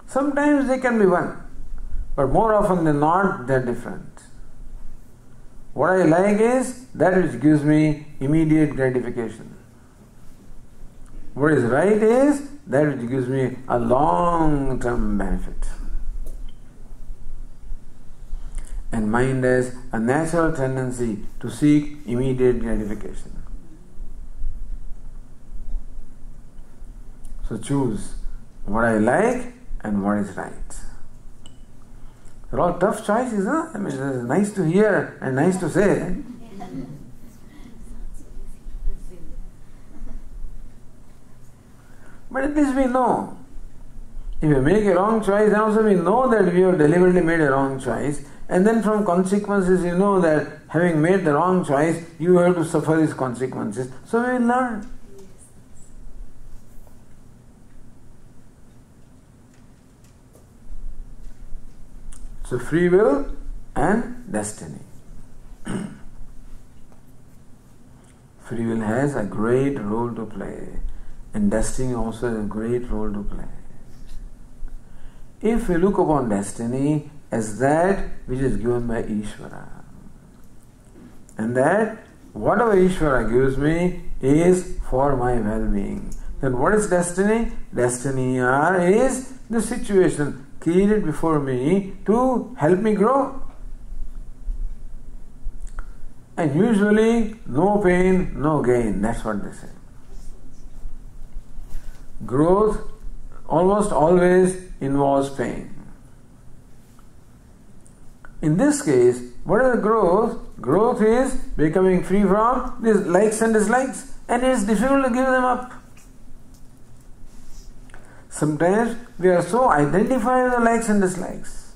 Sometimes they can be one, but more often than not, they are different. What I like is that which gives me immediate gratification. What is right is that which gives me a long-term benefit. And mind has a natural tendency to seek immediate gratification. So choose what I like and what is right. They're all tough choices, huh? I mean, it's nice to hear and nice to say. But at least we know. If you make a wrong choice, then also we know that we have deliberately made a wrong choice. And then from consequences, you know that having made the wrong choice, you have to suffer these consequences. So we will learn. So free will and destiny. Free will has a great role to play, and destiny also has a great role to play. If we look upon destiny as that which is given by Ishvara, and that whatever Ishvara gives me is for my well-being, then what is destiny? Destiny is the situation created before me to help me grow. And usually, no pain, no gain. That's what they say. Growth almost always involves pain. In this case, what is the growth? Growth is becoming free from these likes and dislikes, and it is difficult to give them up. Sometimes we are so identified with the likes and dislikes,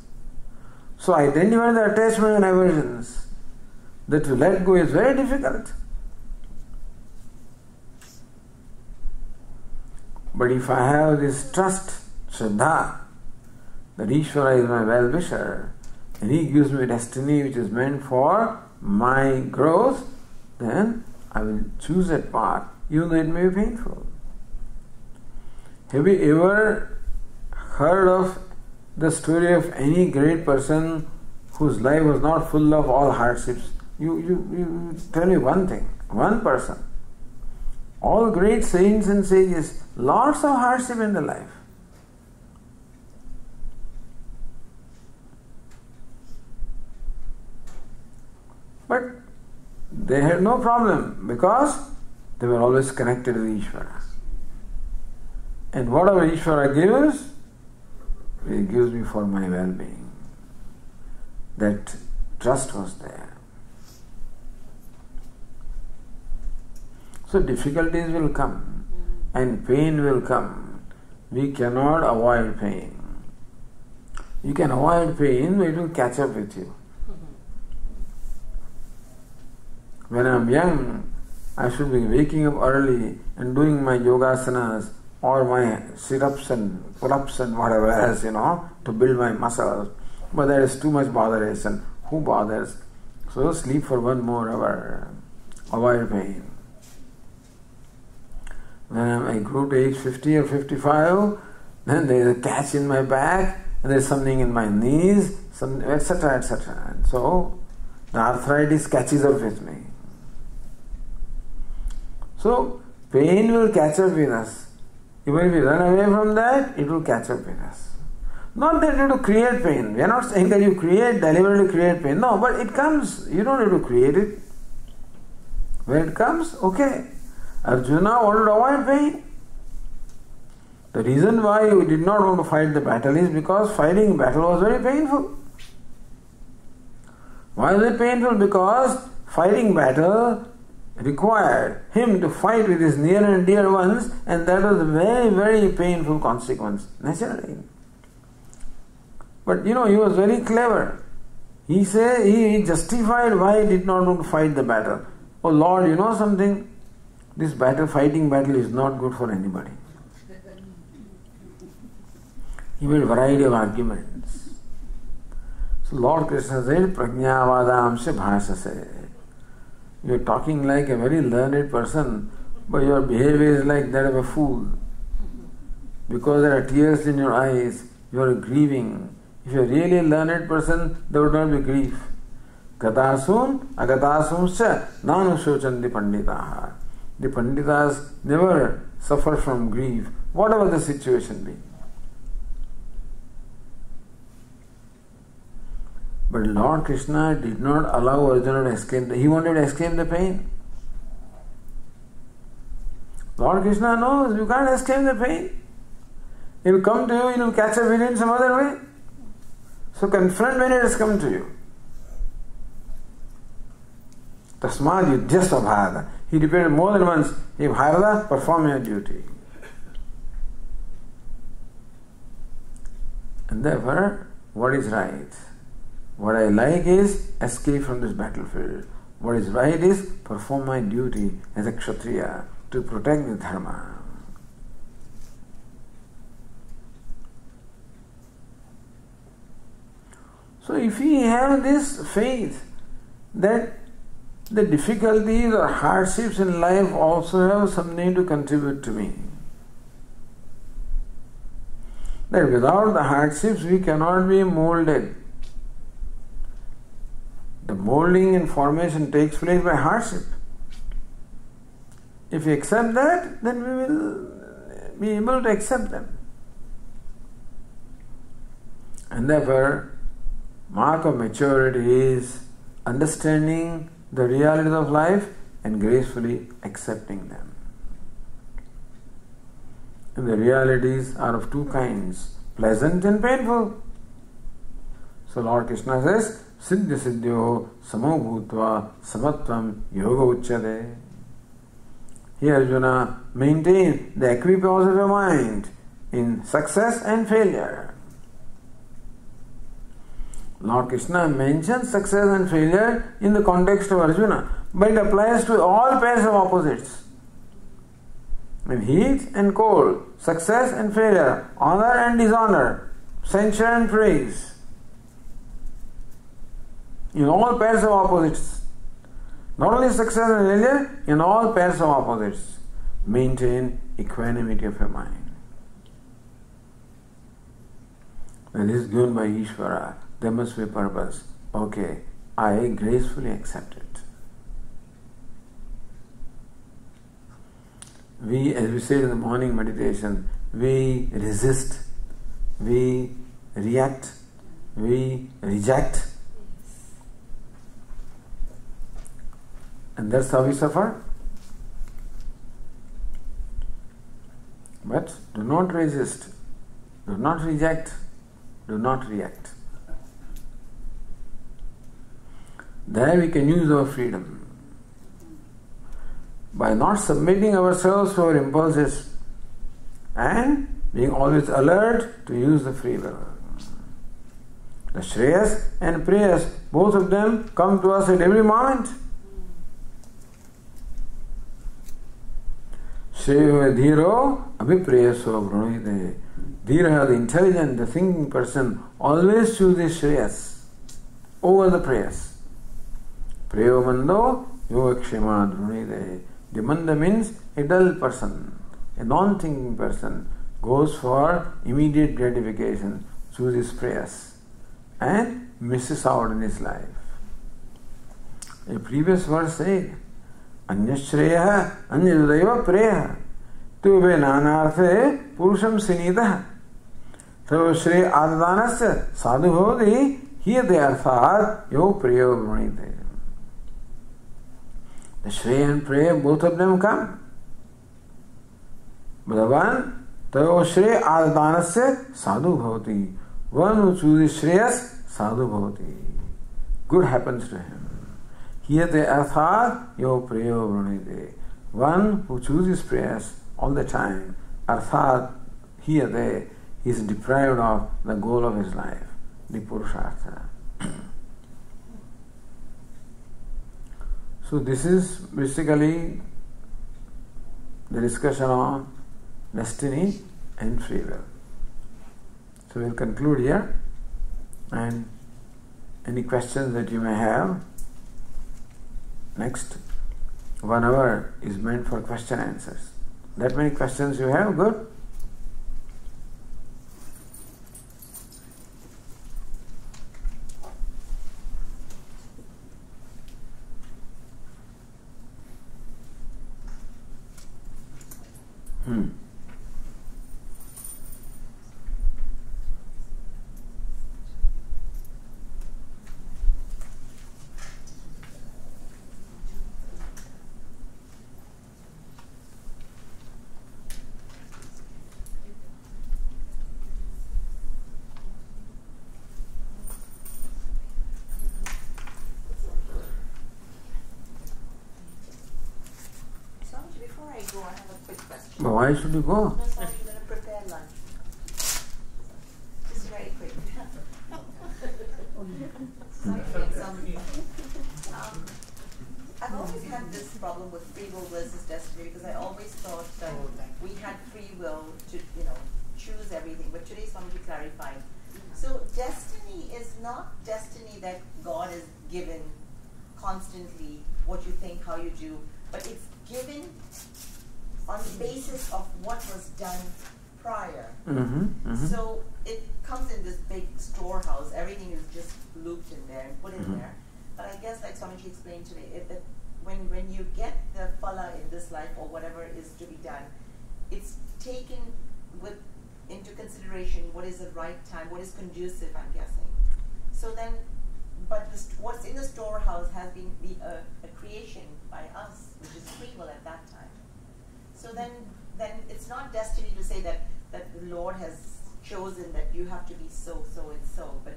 so identified with the attachment and aversions, that to let go is very difficult. But if I have this trust, Shraddha, that Ishvara is my well-wisher, and he gives me destiny which is meant for my growth, then I will choose that path, even though it may be painful. Have you ever heard of the story of any great person whose life was not full of all hardships? You tell me one thing, one person. All great saints and sages, lots of hardship in their life. But they had no problem because they were always connected with Ishvara. And whatever Ishvara gives, He gives me for my well-being. That trust was there. So difficulties will come and pain will come. We cannot avoid pain. You can avoid pain, but it will catch up with you. When I am young, I should be waking up early and doing my yogasanas or my sit-ups and pull-ups and whatever else, to build my muscles. But that is too much botheration. Who bothers? So sleep for 1 more hour. Avoid pain. When I grew to age 50 or 55, then there is a catch in my back, and there is something in my knees, etc., etc. And so the arthritis catches up with me. So pain will catch up with us. Even if we run away from that, it will catch up with us. Not that you have to create pain. We are not saying that you deliberately create pain. No, but it comes. You don't have to create it. When it comes, okay. Arjuna wanted to avoid pain. The reason why he did not want to fight the battle is because fighting battle was very painful. Why was it painful? Because fighting battle required him to fight with his near and dear ones, and that was a very, very painful consequence, naturally. But he was very clever. He justified why he did not want to fight the battle. Oh Lord, you know something? This fighting battle is not good for anybody. He made a variety of arguments. So Lord Krishna said, Prajnavadamsya bhasase. You are talking like a very learned person, but your behavior is like that of a fool. Because there are tears in your eyes, you are grieving. If you are really a learned person, there would not be grief. Gatasum, agatasumsya, nanushochandi panditaha. The Panditas never suffer from grief, whatever the situation be. But Lord Krishna did not allow Arjuna to escape. He wanted to escape the pain. Lord Krishna knows you can't escape the pain. It will come to you, it will catch up with you in some other way. So confront when it has come to you. Tasmad yudhyasva bharata. He repeated more than once, hey Bharata, perform your duty. And therefore, what is right? What I like is escape from this battlefield. What is right is perform my duty as a Kshatriya to protect the Dharma. So if we have this faith that the difficulties or hardships in life also have something to contribute to me, that without the hardships we cannot be molded. The molding and formation takes place by hardship. If we accept that, then we will be able to accept them. And therefore, mark of maturity is understanding the realities of life and gracefully accepting them. And the realities are of two kinds, pleasant and painful. So Lord Krishna says, Siddhi Siddhyo Samo Bhutva Samatvam Yoga Uchyate. Here Arjuna maintains the equipoise of your mind in success and failure. Lord Krishna mentions success and failure in the context of Arjuna, but it applies to all pairs of opposites. In heat and cold, success and failure, honor and dishonor, censure and praise. In all pairs of opposites. Not only success and failure, in all pairs of opposites, maintain equanimity of your mind. When this is given by Ishvara, there must be a purpose. Okay, I gracefully accept it. We, as we said in the morning meditation, we resist, we react, we reject. And that's how we suffer. But do not resist, do not reject, do not react. There we can use our freedom. By not submitting ourselves to our impulses and being always alert to use the free will. The Shreyas and Preyas, both of them come to us at every moment. Shreyo dhiro abhipreyaso brunite. Dhira, the intelligent, the thinking person, always chooses Shreyas over the Preyas. Preyo mando yogakshema brunite. The manda means a dull person, a non-thinking person, goes for immediate gratification, chooses Preyas, and misses out in his life. A previous verse said, Anyashreya anyadaiva preya tube nanarthe purusham sinita so shre adadanasya sadhu bhavati hiyate arthat yo preyo brunite. The Shreya and Preya, both of them come. But the one, tayo Shreya adadanasya sadhu bhavati. One who chooses Shreyas, sadhu bhavati. Good happens to him. Hiyate arthat yo preyo brunite. One who chooses Preyas all the time, arthat hiyate, he is deprived of the goal of his life, the Purushartha. So this is basically the discussion on destiny and free will. So we'll conclude here, and any questions that you may have, next 1 hour is meant for question answers. That many questions you have, good? But why should you go? No, sorry, you're going to prepare lunch. Just very quick. Sorry to make some. I've always had this problem with free will versus destiny because I always thought that we had free will to, choose everything. But today somebody clarified. So destiny is not destiny that God has given constantly, what you think, how you do, but it's given on the basis of what was done prior. So it comes in this big storehouse. Everything is just looped in there and put in there. But I guess, like Swamiji explained today, that when you get the phala in this life or whatever is to be done, it's taken into consideration what is the right time, what is conducive, I'm guessing. So then, but what's in the storehouse has been a creation by us, which is free will at that time. So then it's not destiny to say that the Lord has chosen that you have to be so and so, but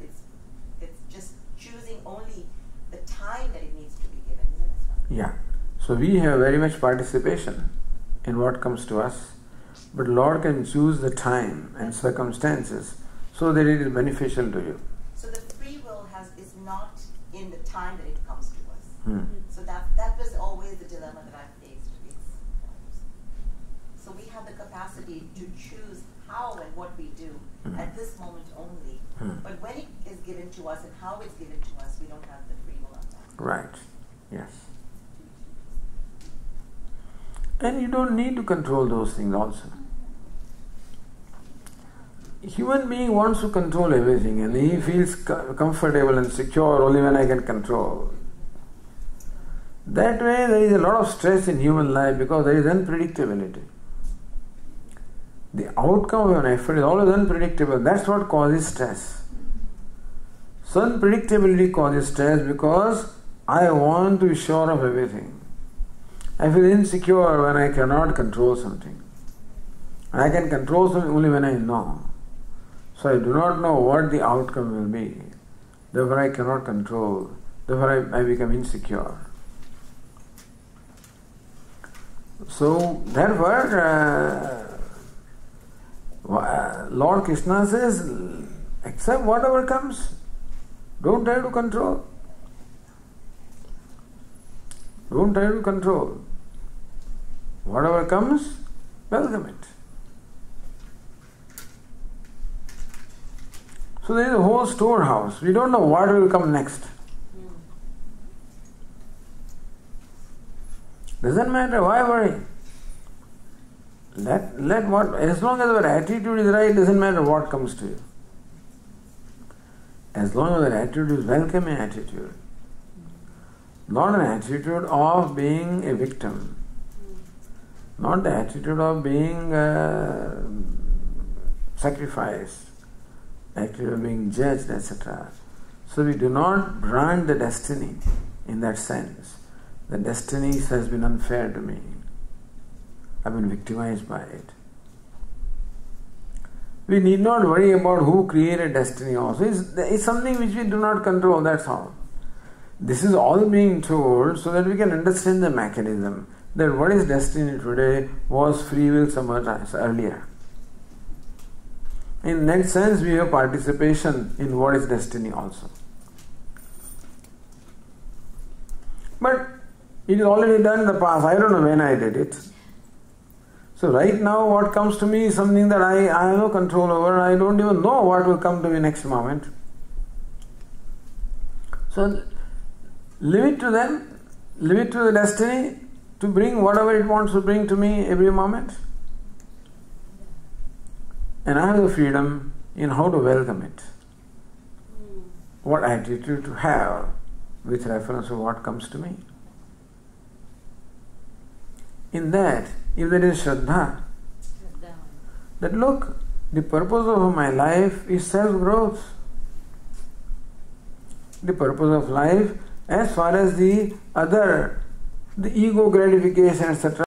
it's just choosing only the time that it needs to be given, isn't it? Yeah. So we have very much participation in what comes to us, but Lord can choose the time and circumstances so that it is beneficial to you. So the free will is not in the time that it comes to us. So that was always the dilemma that I faced. So we have the capacity to choose how and what we do at this moment only. But when it is given to us and how it's given to us, we don't have the free will on that. Right. Yes. And you don't need to control those things also. Human being wants to control everything and he feels comfortable and secure only when I can control. That way there is a lot of stress in human life because there is unpredictability. The outcome of an effort is always unpredictable. That's what causes stress. So unpredictability causes stress because I want to be sure of everything. I feel insecure when I cannot control something. I can control something only when I know. So I do not know what the outcome will be. Therefore I cannot control. Therefore I become insecure. So therefore Lord Krishna says, accept whatever comes. Don't try to control. Don't try to control. Whatever comes, welcome it. So there is a whole storehouse. We don't know what will come next. Doesn't matter, why worry? Let what, as long as our attitude is right, doesn't matter what comes to you. As long as our attitude is welcoming attitude. Not an attitude of being a victim. Not the attitude of being sacrificed. Attitude of being judged, etc. So we do not brand the destiny in that sense. The destiny has been unfair to me. I've been victimized by it. We need not worry about who created destiny also. It's something which we do not control, that's all. This is all being told so that we can understand the mechanism. That what is destiny today was free will some other times earlier. In that sense, we have participation in what is destiny also. But it is already done in the past. I don't know when I did it. So right now what comes to me is something that I have no control over. I don't even know what will come to me next moment. So leave it to them. Leave it to the destiny to bring whatever it wants to bring to me every moment. And I have the freedom in how to welcome it. What attitude to have with reference to what comes to me. In that, if there is Shraddha, that look, the purpose of my life is self-growth. The purpose of life, as far as the ego gratification, etc.,